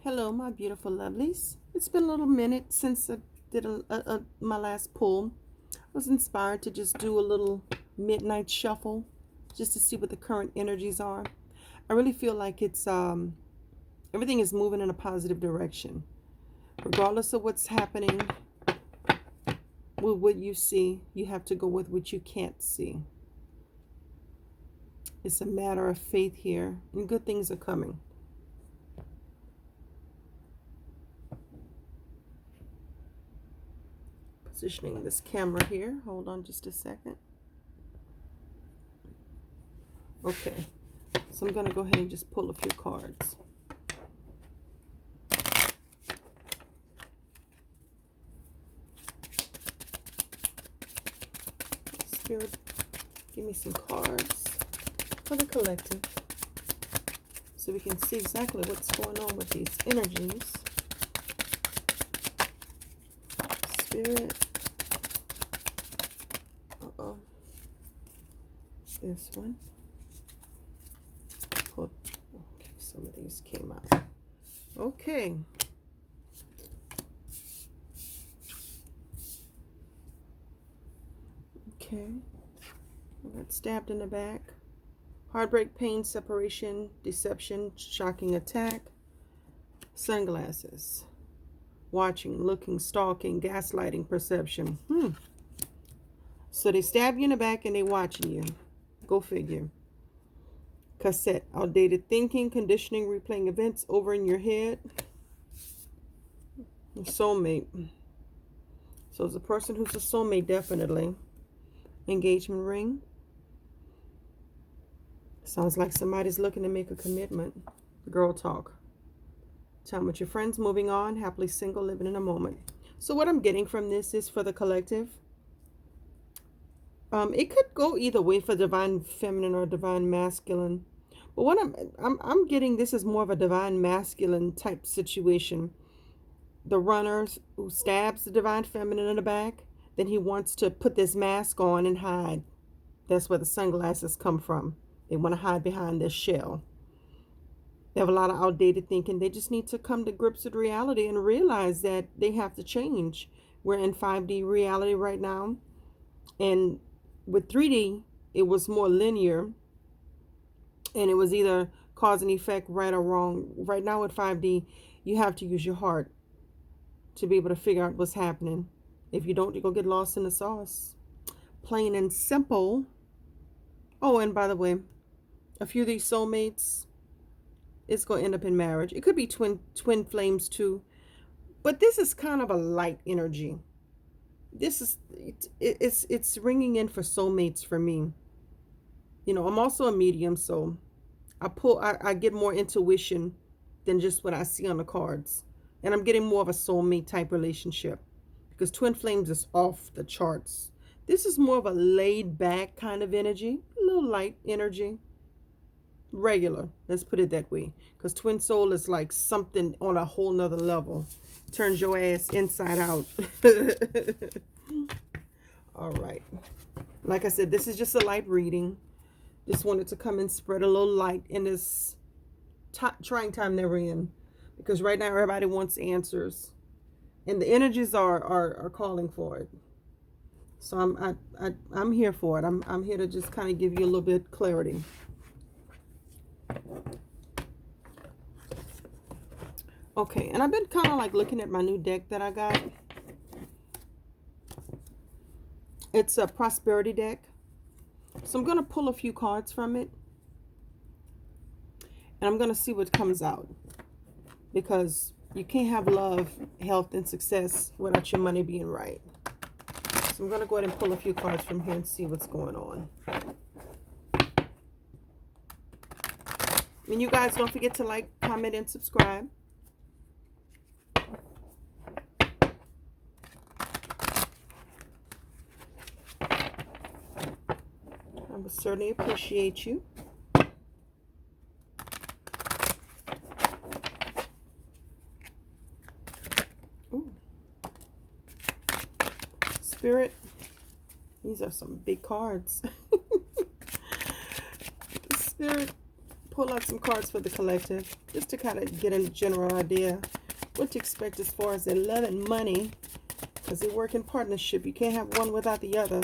Hello, my beautiful lovelies. It's been a little minute since I did my last pull. I was inspired to just do a little midnight shuffle just to see what the current energies are. I really feel like it's everything is moving in a positive direction. Regardless of what's happening with what you see, you have to go with what you can't see. It's a matter of faith here, and good things are coming. Positioning this camera here. Hold on just a second. Okay, so I'm going to go ahead and just pull a few cards. Spirit, give me some cards for the collective so we can see exactly what's going on with these energies. Spirit. This one. Okay, some of these came out. Okay. Okay. I got stabbed in the back. Heartbreak, pain, separation, deception, shocking attack. Sunglasses. Watching, looking, stalking, gaslighting, perception. So they stab you in the back and they watching you. Go figure. Cassette, outdated thinking, conditioning, replaying events over in your head. Soulmate. So it's a person who's a soulmate, definitely. Engagement ring. Sounds like somebody's looking to make a commitment. Girl talk. Time with your friends, moving on, happily single, living in a moment. So what I'm getting from this is for the collective. It could go either way for divine feminine or divine masculine. But what I'm getting, this is more of a divine masculine type situation. The runner who stabs the divine feminine in the back, then he wants to put this mask on and hide. That's where the sunglasses come from. They want to hide behind this shell. They have a lot of outdated thinking. They just need to come to grips with reality and realize that they have to change. We're in 5D reality right now. And with 3D, it was more linear. And it was either cause and effect, right or wrong. Right now with 5D, you have to use your heart to be able to figure out what's happening. If you don't, you're going to get lost in the sauce. Plain and simple. Oh, and by the way, a few of these soulmates, it's going to end up in marriage. It could be twin flames too. But this is kind of a light energy. This is, it's ringing in for soulmates for me. You know, I'm also a medium, so I get more intuition than just what I see on the cards. And I'm getting more of a soulmate type relationship because twin flames is off the charts. This is more of a laid back kind of energy, a little light energy. Regular, let's put it that way, because twin soul is like something on a whole nother level. Turns your ass inside out. All right, like I said, this is just a light reading. Just wanted to come and spread a little light in this trying time that we're in, because right now everybody wants answers and the energies are calling for it. So I'm here for it. I'm here to just kind of give you a little bit of clarity. Okay, and I've been kind of like looking at my new deck that I got. It's a prosperity deck. So I'm going to pull a few cards from it. And I'm going to see what comes out. Because you can't have love, health, and success without your money being right. So I'm going to go ahead and pull a few cards from here and see what's going on. And you guys don't forget to like, comment, and subscribe. I would certainly appreciate you. Ooh. Spirit, these are some big cards. Spirit, pull out some cards for the collective, just to kind of get a general idea what to expect as far as their love and money, because they work in partnership. You can't have one without the other.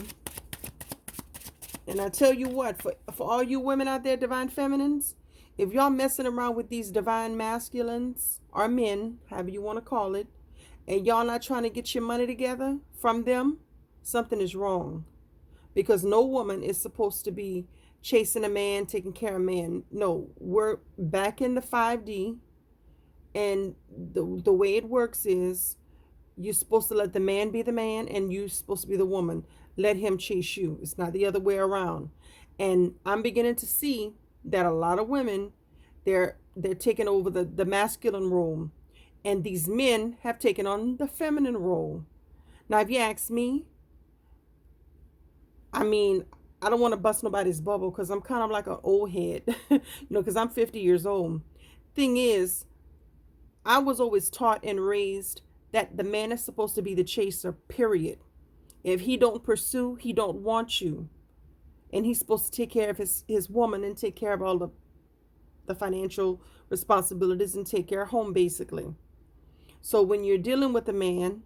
And I tell you what, for all you women out there, divine feminines, if y'all messing around with these divine masculines or men, however you want to call it, and y'all not trying to get your money together from them, something is wrong. Because no woman is supposed to be chasing a man, taking care of a man. No, we're back in the 5D. And the way it works is you're supposed to let the man be the man and you're supposed to be the woman. Let him chase you. It's not the other way around. And I'm beginning to see that a lot of women, they're taking over the masculine role. And these men have taken on the feminine role. Now, if you ask me, I mean, I don't want to bust nobody's bubble because I'm kind of like an old head, because I'm 50 years old. Thing is, I was always taught and raised that the man is supposed to be the chaser, period. If he don't pursue, he don't want you. And he's supposed to take care of his woman and take care of all the financial responsibilities and take care of home, basically. So when you're dealing with a man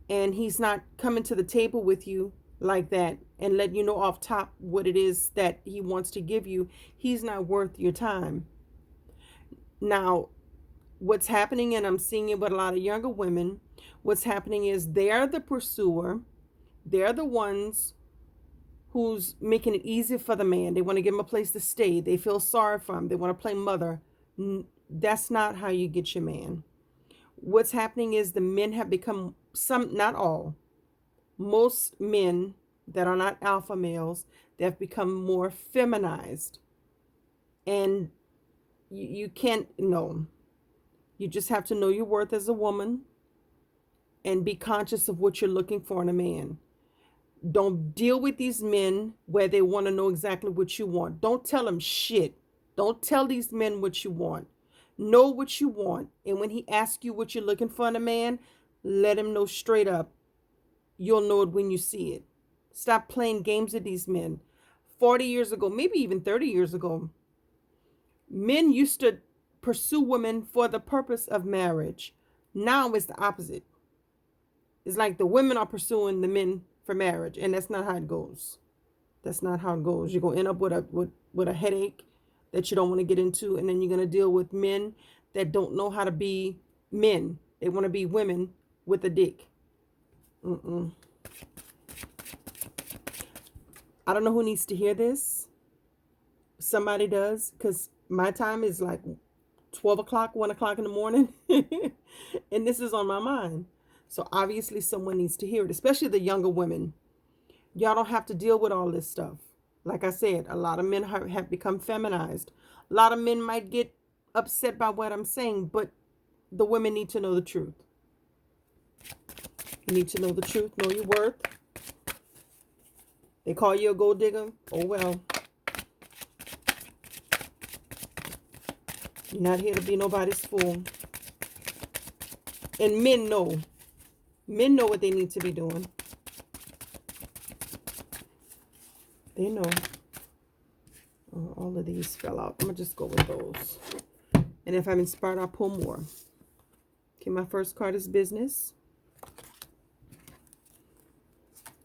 and he's not coming to the table with you like that and letting you know off top what it is that he wants to give you, he's not worth your time. Now, what's happening, and I'm seeing it with a lot of younger women, what's happening is they're the pursuer. They're the ones who's making it easy for the man. They want to give him a place to stay. They feel sorry for him. They want to play mother. That's not how you get your man. What's happening is the men have become, some, not all, most men that are not alpha males, they have become more feminized. And you can't, no. You just have to know your worth as a woman and be conscious of what you're looking for in a man. Don't deal with these men where they want to know exactly what you want. Don't tell them shit. Don't tell these men what you want. Know what you want. And when he asks you what you're looking for in a man, let him know straight up. You'll know it when you see it. Stop playing games with these men. 40 years ago, maybe even 30 years ago, men used to pursue women for the purpose of marriage. Now it's the opposite. It's like the women are pursuing the men for marriage, and that's not how it goes. That's not how it goes. You're going to end up with a headache that you don't want to get into, and then you're going to deal with men that don't know how to be men. They want to be women with a dick. I don't know who needs to hear this. Somebody does, because my time is like 12 o'clock, 1 o'clock in the morning, and this is on my mind. So obviously someone needs to hear it, especially the younger women. Y'all don't have to deal with all this stuff. Like I said, a lot of men have become feminized. A lot of men might get upset by what I'm saying, but the women need to know the truth. You need to know the truth, know your worth. They call you a gold digger. Oh, well. You're not here to be nobody's fool. And men know. Men know what they need to be doing. They know. Oh, all of these fell out. I'm going to just go with those. And if I'm inspired, I'll pull more. Okay, my first card is business.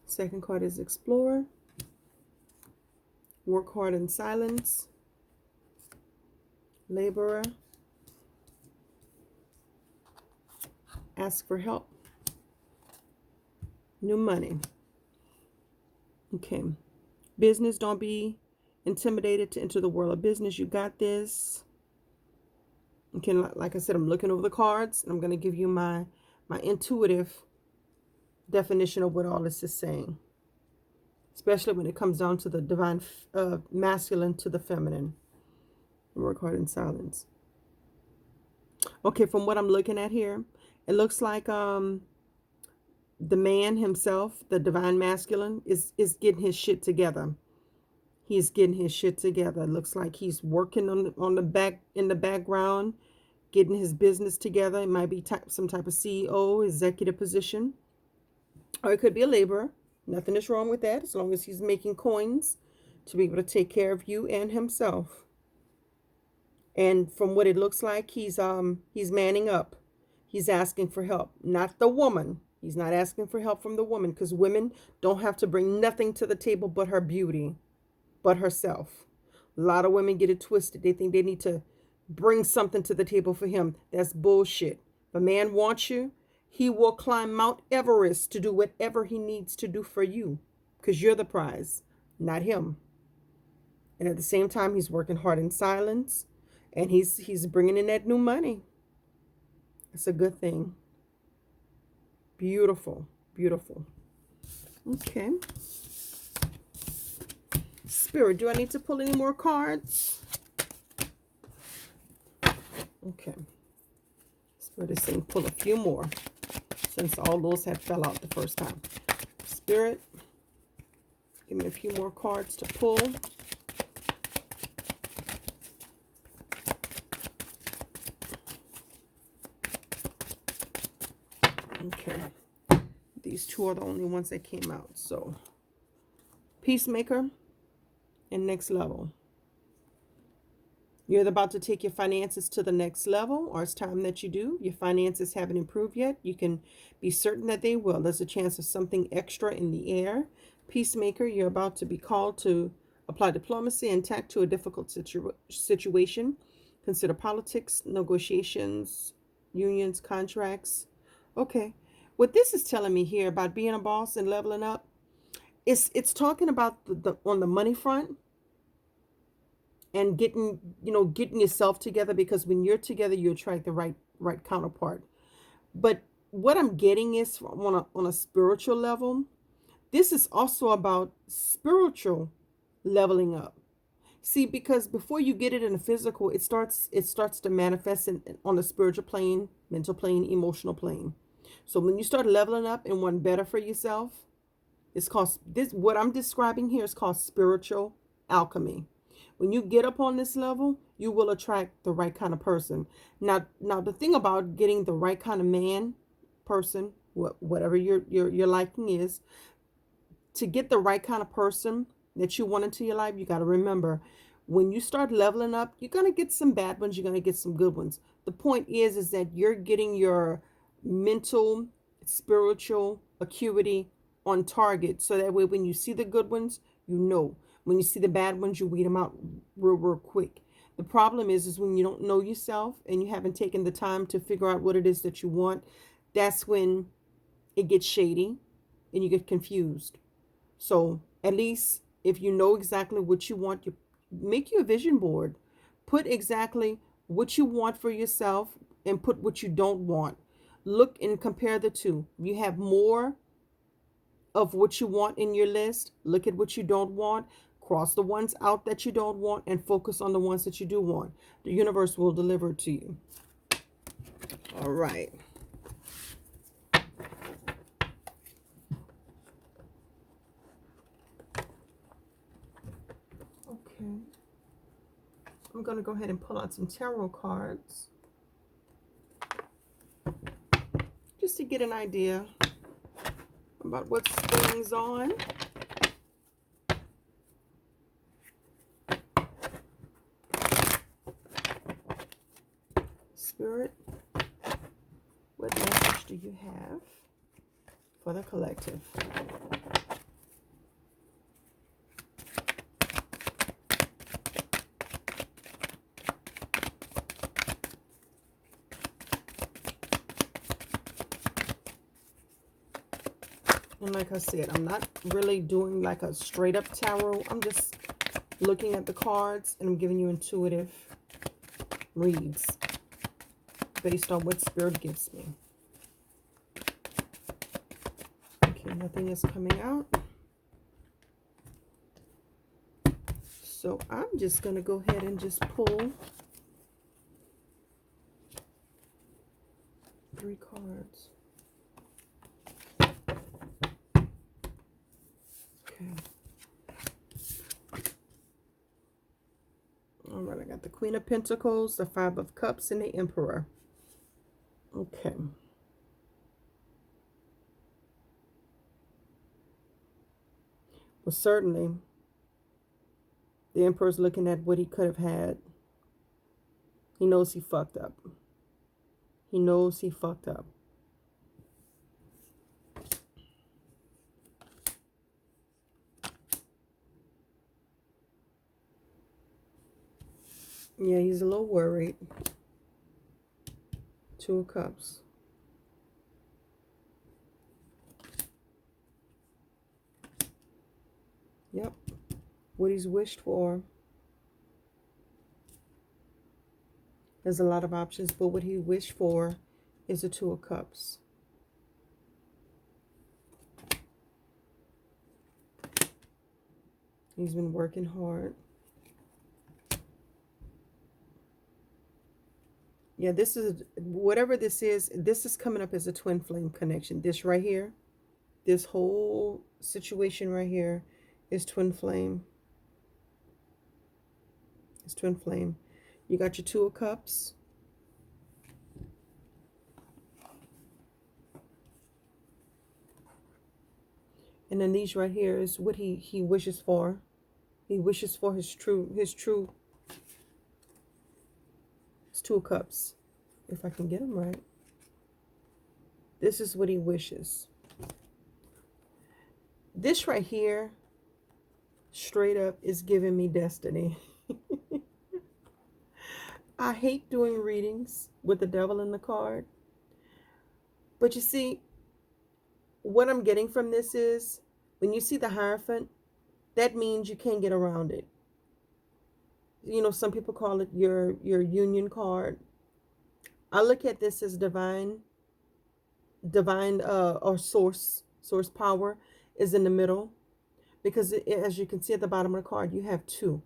Second card is explore. Work hard in silence. Laborer. Ask for help. New money. Okay. Business, don't be intimidated to enter the world of business. You got this. Okay, like I said, I'm looking over the cards. I'm going to give you my intuitive definition of what all this is saying. Especially when it comes down to the divine masculine to the feminine. Work hard in silence. Okay, from what I'm looking at here, it looks like the man himself, the divine masculine, is getting his shit together. He's getting his shit together. It looks like he's working on the back, in the background, getting his business together. It might be some type of CEO, executive position, or it could be a laborer. Nothing is wrong with that, as long as he's making coins to be able to take care of you and himself. And from what it looks like, he's manning up. He's asking for help, not the woman. He's not asking for help from the woman, because women don't have to bring nothing to the table but her beauty, but herself. A lot of women get it twisted. They think they need to bring something to the table for him. That's bullshit. If a man wants you, he will climb Mount Everest to do whatever he needs to do for you, because you're the prize, not him. And at the same time, he's working hard in silence, and he's bringing in that new money. It's a good thing. Beautiful, beautiful. Okay. Spirit, do I need to pull any more cards? Okay. Spirit is saying pull a few more, since all those had fell out the first time. Spirit, give me a few more cards to pull. Okay. These two are the only ones that came out. So, Peacemaker and next level. You're about to take your finances to the next level, or it's time that you do. Your finances haven't improved yet. You can be certain that they will. There's a chance of something extra in the air. Peacemaker, you're about to be called to apply diplomacy and tact to a difficult situation. Consider politics, negotiations, unions, contracts. Okay. What this is telling me here about being a boss and leveling up, it's talking about the on the money front, and getting yourself together, because when you're together, you attract the right counterpart. But what I'm getting is on a spiritual level, this is also about spiritual leveling up. See, because before you get it in the physical, it starts to manifest on the spiritual plane, mental plane, emotional plane. So when you start leveling up and want better for yourself, it's called this. What I'm describing here is called spiritual alchemy. When you get up on this level, you will attract the right kind of person. Now the thing about getting the right kind of man, person, whatever your liking is, to get the right kind of person that you want into your life, you got to remember, when you start leveling up, you're going to get some bad ones, you're going to get some good ones. The point is that you're getting your mental, spiritual acuity on target, so that way when you see the good ones, you know. When you see the bad ones, you weed them out real quick. The problem is when you don't know yourself and you haven't taken the time to figure out what it is that you want, that's when it gets shady and you get confused. So at least if you know exactly what you want, you make your vision board. Put exactly what you want for yourself and put what you don't want. Look and compare the two. You have more of what you want in your list. Look at what you don't want. Cross the ones out that you don't want and focus on the ones that you do want. The universe will deliver it to you. All right. Okay. I'm going to go ahead and pull out some tarot cards, just to get an idea about what's going on. Spirit, what message do you have for the collective? And like I said, I'm not really doing like a straight up tarot. I'm just looking at the cards and I'm giving you intuitive reads based on what Spirit gives me. Okay, nothing is coming out. So I'm just going to go ahead and just pull 3 cards. Okay. All right, I got the Queen of Pentacles, the 5 of Cups, and the Emperor. Okay. Well, certainly, the Emperor's looking at what he could have had He knows he fucked up. He knows he fucked up. Yeah, he's a little worried. Two of Cups. Yep. What he's wished for. There's a lot of options, but what he wished for is a Two of Cups. He's been working hard. Yeah, this is, whatever this is coming up as a twin flame connection. This right here, this whole situation right here is twin flame. It's twin flame. You got your Two of Cups. And then these right here is what he wishes for. He wishes for his Two of Cups. If I can get them right. This is what he wishes. This right here, straight up, is giving me destiny. I hate doing readings with the devil in the card. But you see, what I'm getting from this is, when you see the Hierophant, that means you can't get around it. You know, some people call it your union card. I look at this as divine or source power is in the middle, because as you can see at the bottom of the card, you have two.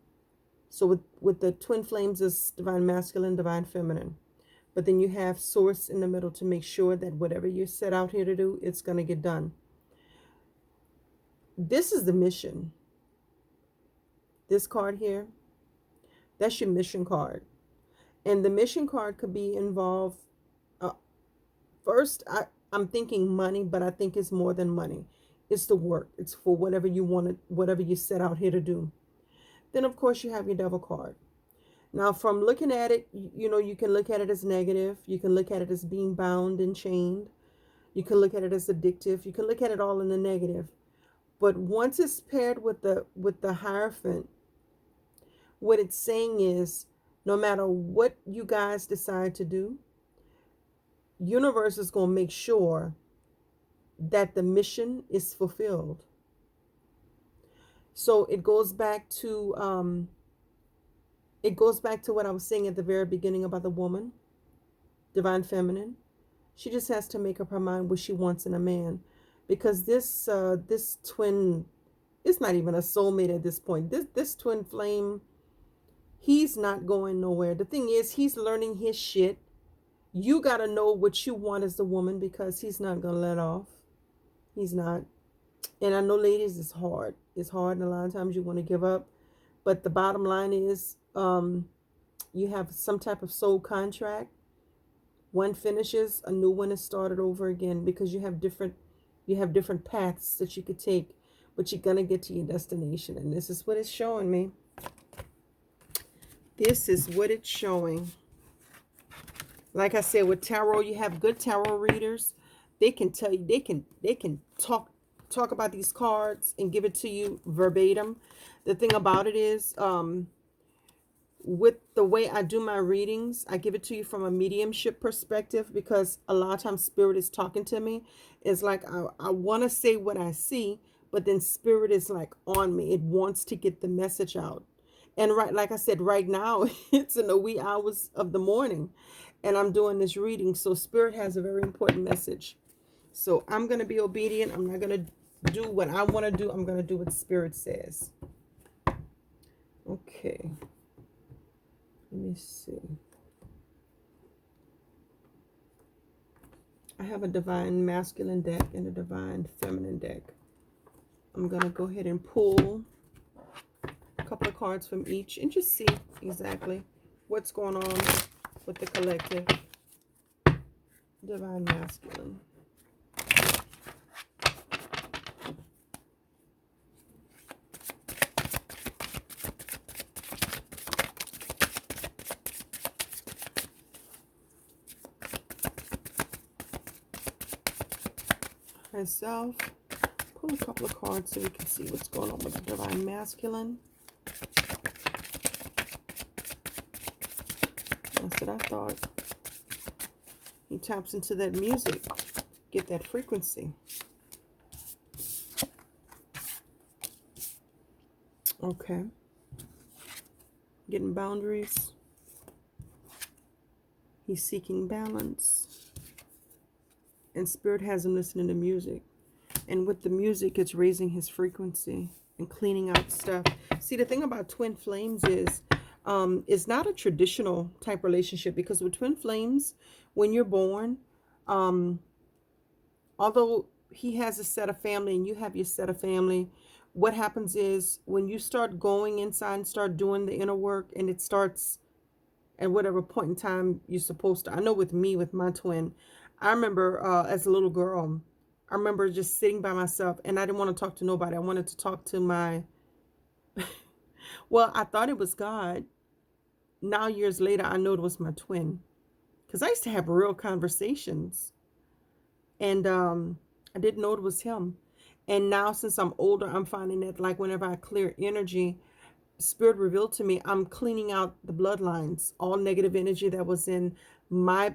So with the twin flames is divine masculine, divine feminine. But then you have source in the middle to make sure that whatever you set out here to do, it's going to get done. This is the mission. This card here, that's your mission card. And the mission card could be involved. First, I'm thinking money, but I think it's more than money. It's the work. It's for whatever you want, whatever you set out here to do. Then, of course, you have your devil card. Now, from looking at it, you know, you can look at it as negative. You can look at it as being bound and chained. You can look at it as addictive. You can look at it all in the negative. But once it's paired with the Hierophant, what it's saying is, no matter what you guys decide to do, universe is going to make sure that the mission is fulfilled. So it goes back to what I was saying at the very beginning about the woman, divine feminine. She just has to make up her mind what she wants in a man, because this twin is not even a soulmate at this point. This twin flame, he's not going nowhere. The thing is, he's learning his shit. You got to know what you want as the woman, because he's not going to let off. He's not. And I know, ladies, it's hard. It's hard, and a lot of times you want to give up. But the bottom line is, you have some type of soul contract. One finishes, a new one is started over again, because you have different paths that you could take, but you're going to get to your destination. And this is what it's showing me. This is what it's showing. Like I said, with tarot, you have good tarot readers. They can tell you, they can talk about these cards and give it to you verbatim. The thing about it is, with the way I do my readings, I give it to you from a mediumship perspective, because a lot of times spirit is talking to me. It's like I want to say what I see, but then spirit is like on me. It wants to get the message out. And like I said, right now, it's in the wee hours of the morning, and I'm doing this reading. So spirit has a very important message. So I'm going to be obedient. I'm not going to do what I want to do. I'm going to do what spirit says. Okay. Let me see. I have a divine masculine deck and a divine feminine deck. I'm going to go ahead and pull a couple of cards from each and just see exactly what's going on with the collective. Divine masculine. myself. Pull a couple of cards so we can see what's going on with the Divine Masculine. That's what I thought. He taps into that music, get that frequency. Okay. Getting boundaries. He's seeking balance. And Spirit has him listening to music. And with the music, it's raising his frequency and cleaning out stuff. See, the thing about twin flames is it's not a traditional type relationship, because with twin flames, when you're born, although he has a set of family and you have your set of family, what happens is when you start going inside and start doing the inner work, and it starts at whatever point in time you're supposed to. I know with me, with my twin, I remember as a little girl, I remember just sitting by myself, and I didn't want to talk to nobody. I wanted to talk to my, well, I thought it was God. Now, years later, I know it was my twin, because I used to have real conversations, and I didn't know it was him. And now, since I'm older, I'm finding that, like, whenever I clear energy, Spirit revealed to me, I'm cleaning out the bloodlines, all negative energy that was in my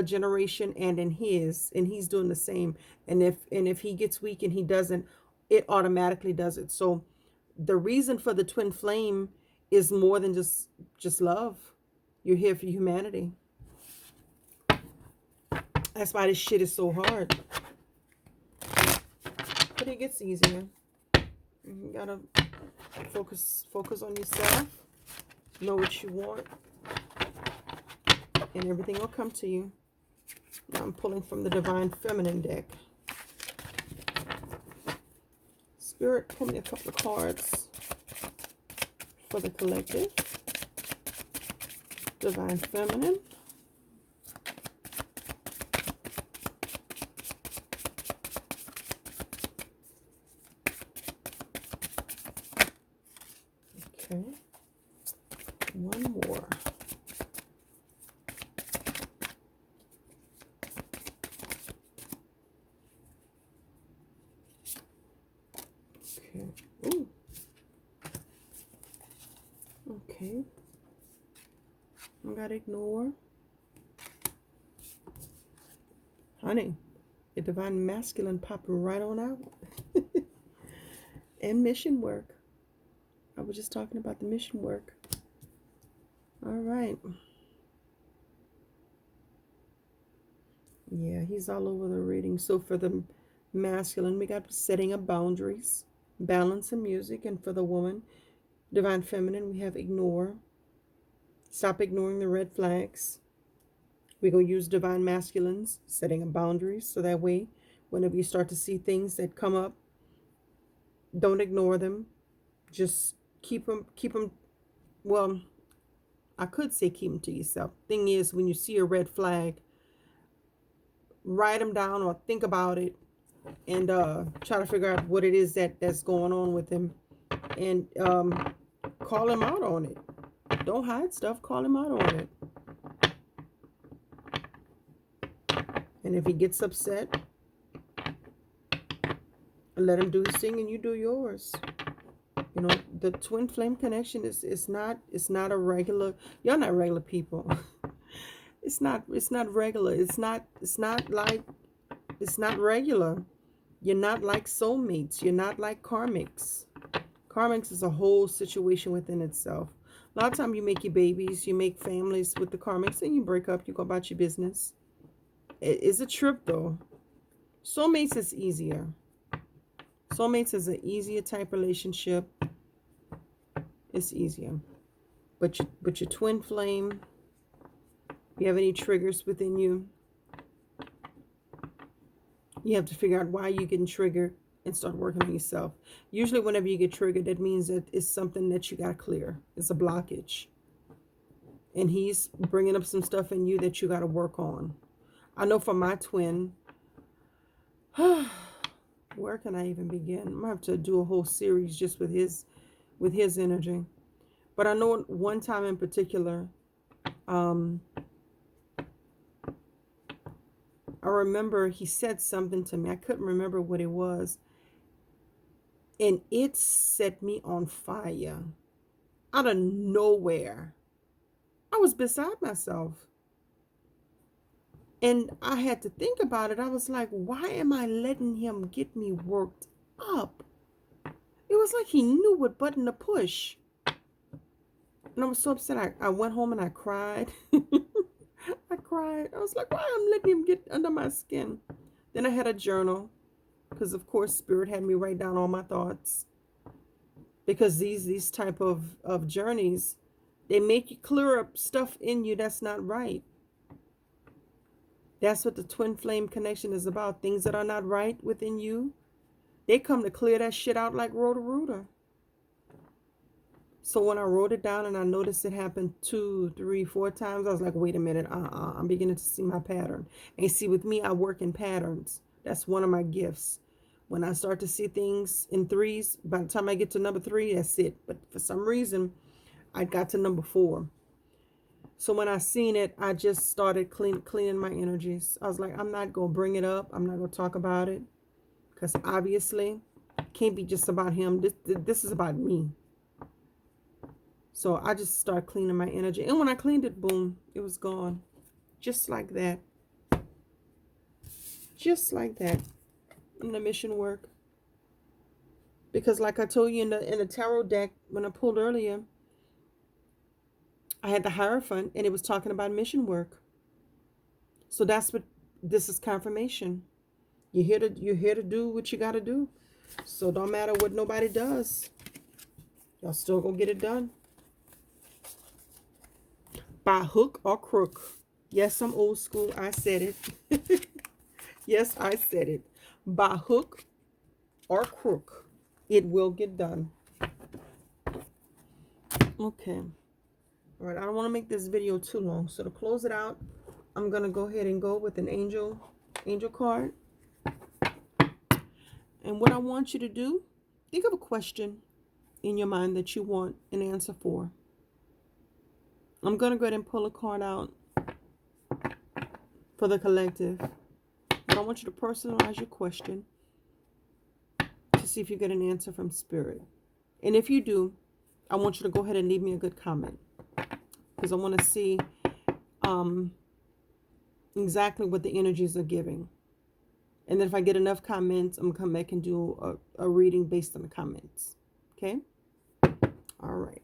generation and in his, and he's doing the same. And if he gets weak and he doesn't, it automatically does it. So the reason for the twin flame is more than just love. You're here for humanity. That's why this shit is so hard. But it gets easier. You gotta focus on yourself. Know what you want, and everything will come to you. Now I'm pulling from the Divine Feminine deck. Spirit, pull me a couple of cards for the collective. Divine Feminine. Okay. One more. Okay. Ooh. Okay. I gotta ignore. Honey, the Divine Masculine popped right on out. And mission work. I was just talking about the mission work. All right. Yeah, he's all over the reading. So for the masculine, we got setting up boundaries, balance and music. And for the woman, Divine Feminine, we have ignore. Stop ignoring the red flags. We're going to use Divine Masculines, setting up boundaries. So that way, whenever you start to see things that come up, don't ignore them. Just keep them, well, I could say keep them to yourself. Thing is, when you see a red flag, write them down or think about it, and try to figure out what it is that's going on with him, and call him out on it. Don't hide stuff. Call him out on it. And if he gets upset, let him do his thing and you do yours. You know, the twin flame connection is not a regular. You're not regular people. It's not regular. It's not regular. You're not like soulmates. You're not like karmics. Karmics is a whole situation within itself. A lot of times you make your babies, you make families with the karmics, and you break up, you go about your business. It's a trip though. Soulmates is easier. Soulmates is an easier type relationship. It's easier. But your twin flame, if you have any triggers within you, you have to figure out why you're getting triggered and start working on yourself. Usually whenever you get triggered, that means that it's something that you got to clear. It's a blockage. And he's bringing up some stuff in you that you got to work on. I know for my twin, where can I even begin? I'm going to have to do a whole series just with his energy. But I know one time in particular, I I remember he said something to me. I couldn't remember what it was. And it set me on fire out of nowhere. I was beside myself. And I had to think about it. I was like, why am I letting him get me worked up? It was like he knew what button to push. And I was so upset. I went home and I cried. I cried. I was like, why am I letting him get under my skin? Then I had a journal. Because, of course, Spirit had me write down all my thoughts. Because these type of journeys, they make you clear up stuff in you that's not right. That's what the twin flame connection is about. Things that are not right within you, they come to clear that shit out like Roto-Rooter. So when I wrote it down and I noticed it happened 2, 3, 4 times, I was like, wait a minute, I'm beginning to see my pattern. And see, with me, I work in patterns. That's one of my gifts. When I start to see things in threes, by the time I get to number 3, that's it. But for some reason, I got to number 4. So when I seen it, I just started cleaning my energies. I was like, I'm not going to bring it up. I'm not going to talk about it. Because obviously, it can't be just about him. This is about me. So I just started cleaning my energy. And when I cleaned it, boom, it was gone. Just like that. Just like that. In the mission work. Because like I told you in the tarot deck, when I pulled earlier, I had the Hierophant, and it was talking about mission work. So that's what this is, confirmation. You're here to do what you got to do. So don't matter what nobody does. Y'all still gonna get it done. By hook or crook. Yes, I'm old school. I said it. Yes, I said it. By hook or crook, it will get done. Okay. All right, I don't want to make this video too long. So to close it out, I'm going to go ahead and go with an angel card. And what I want you to do, think of a question in your mind that you want an answer for. I'm going to go ahead and pull a card out for the collective. But I want you to personalize your question to see if you get an answer from Spirit. And if you do, I want you to go ahead and leave me a good comment. Because I want to see exactly what the energies are giving. And then if I get enough comments, I'm going to come back and do a reading based on the comments. Okay? All right.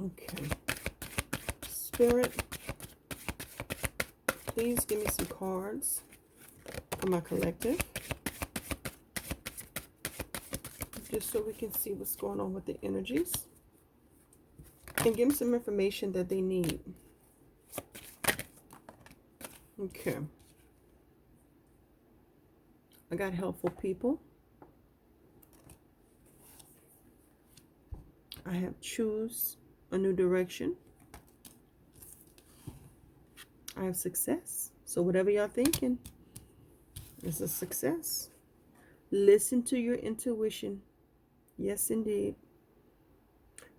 Okay. Spirit, please give me some cards for my collective. Just so we can see what's going on with the energies. And give them some information that they need. Okay. I got helpful people. I have choose a new direction. I have success. So whatever y'all thinking is a success. Listen to your intuition. Yes, indeed.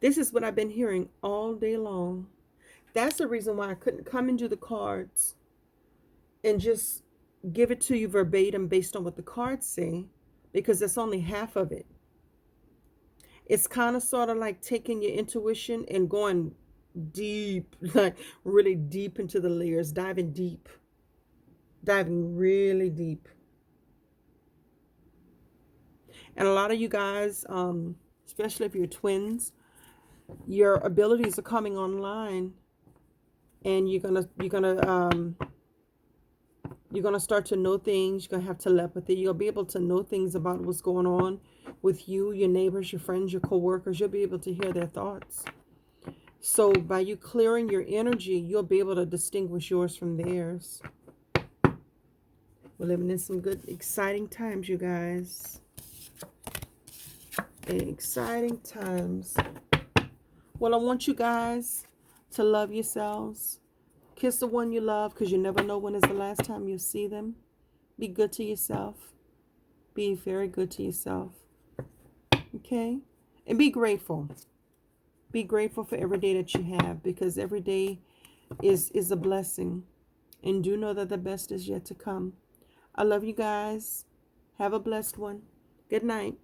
This is what I've been hearing all day long. That's the reason why I couldn't come and do the cards and just give it to you verbatim based on what the cards say, because that's only half of it. It's kind of sort of like taking your intuition and going deep, like really deep into the layers, diving deep, diving really deep. And a lot of you guys, especially if you're twins, your abilities are coming online, and you're gonna start to know things. You're gonna have telepathy. You'll be able to know things about what's going on with you, your neighbors, your friends, your co-workers. You'll be able to hear their thoughts. So by you clearing your energy, you'll be able to distinguish yours from theirs. We're living in some good, exciting times, you guys. Exciting times. Well, I want you guys to love yourselves. Kiss the one you love, because you never know when is the last time you'll see them. Be good to yourself. Be very good to yourself. Okay? And be grateful. Be grateful for every day that you have, because every day is a blessing. And do know that the best is yet to come. I love you guys. Have a blessed one. Good night.